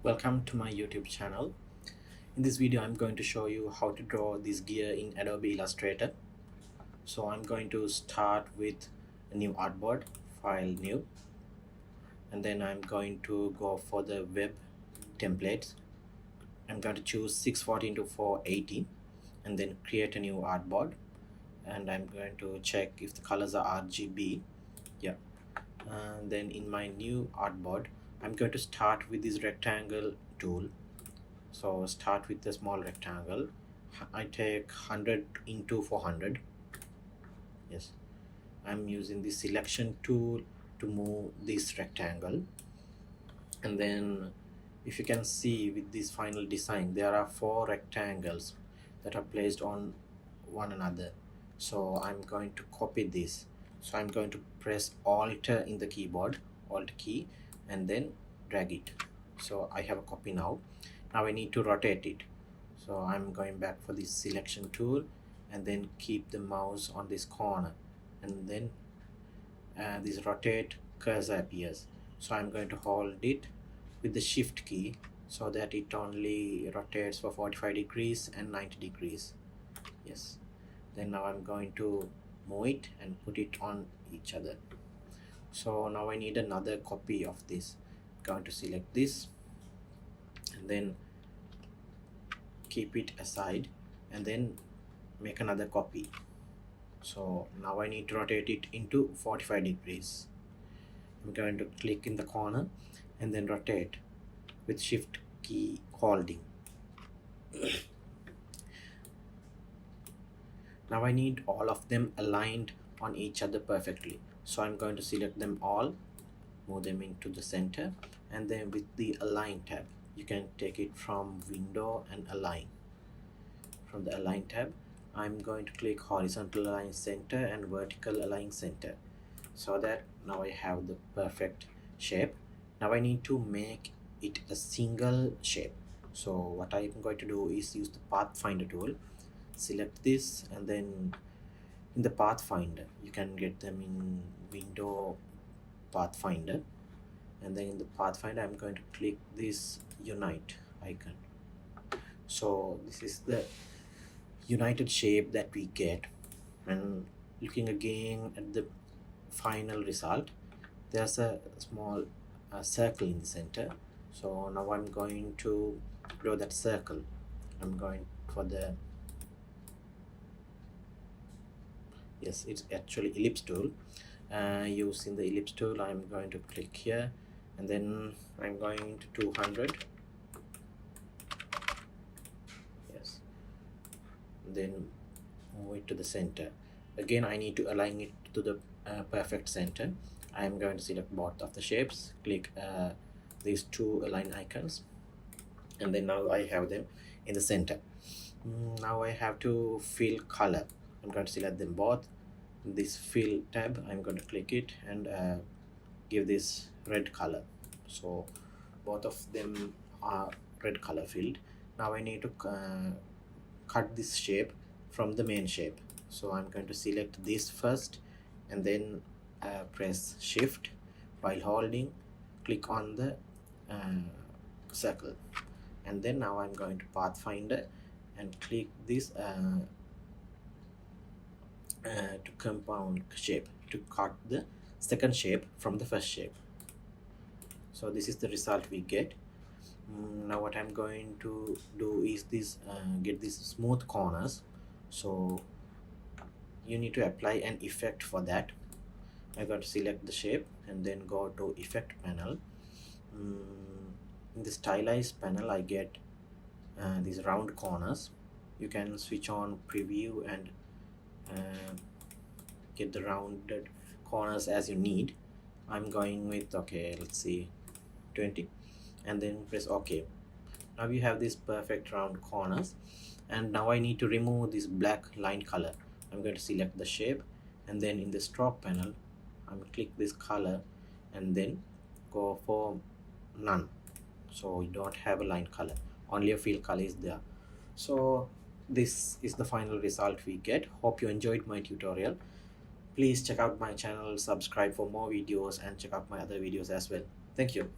Welcome to my YouTube channel. In this video I'm going to show you how to draw this gear in Adobe Illustrator. So I'm going to start with a new artboard, file new, and then I'm going to go for the web templates. I'm going to choose 640 into 480 and then create a new artboard, and I'm going to check if the colors are RGB. Yeah, and then in my new artboard I'm going to start with this rectangle tool. So start with the small rectangle. I take 100 into 400. Yes, I'm using the selection tool to move this rectangle. And then if you can see with this final design, there are 4 rectangles that are placed on one another. So I'm going to copy this. So I'm going to press Alt in the keyboard, Alt key, and then drag it. So I have a copy now. Now I need to rotate it. So I'm going back for this selection tool and then keep the mouse on this corner, and then this rotate cursor appears. So I'm going to hold it with the shift key so that it only rotates for 45 degrees and 90 degrees. Yes, then now I'm going to move it and put it on each other. So now I need another copy of this. I'm going to select this and then keep it aside and then make another copy. So now I need to rotate it into 45 degrees. I'm going to click in the corner and then rotate with shift key holding. Now I need all of them aligned on each other perfectly. So I'm going to select them all, move them into the center, and then with the align tab you can take it from window and align. From the align tab I'm going to click horizontal align center and vertical align center, so that now I have the perfect shape. Now I need to make it a single shape. So what I'm going to do is use the pathfinder tool, select this, and then in the pathfinder you can get them in window pathfinder, and then in the pathfinder I'm going to click this unite icon. So this is the united shape that we get. And looking again at the final result, there's a small circle in the center. So now I'm going to draw that circle. I'm going for the, yes, it's actually ellipse tool. Using the ellipse tool I'm going to click here and then I'm going to 200. Yes, then move it to the center. Again I need to align it to the perfect center. I am going to select both of the shapes, click these two align icons, and then now I have them in the center. Now I have to fill color. I'm going to select them both. This fill tab I'm going to click it and give this red color. So both of them are red color filled. Now I need to cut this shape from the main shape. So I'm going to select this first and then press shift while holding, click on the circle, and then now I'm going to pathfinder and click this to compound shape to cut the second shape from the first shape. So this is the result we get. Now what I'm going to do is this get these smooth corners. So you need to apply an effect for that. I'm going to select the shape and then go to effect panel. In the stylized panel I get these round corners. You can switch on preview and get the rounded corners as you need. I'm going with, okay, let's see, 20, and then press OK. Now you have these perfect round corners, and now I need to remove this black line color. I'm going to select the shape and then in the stroke panel I'm click this color and then go for none, so you don't have a line color, only a fill color is there. So this is the final result we get. Hope you enjoyed my tutorial. Please check out my channel, subscribe for more videos, and check out my other videos as well. Thank you.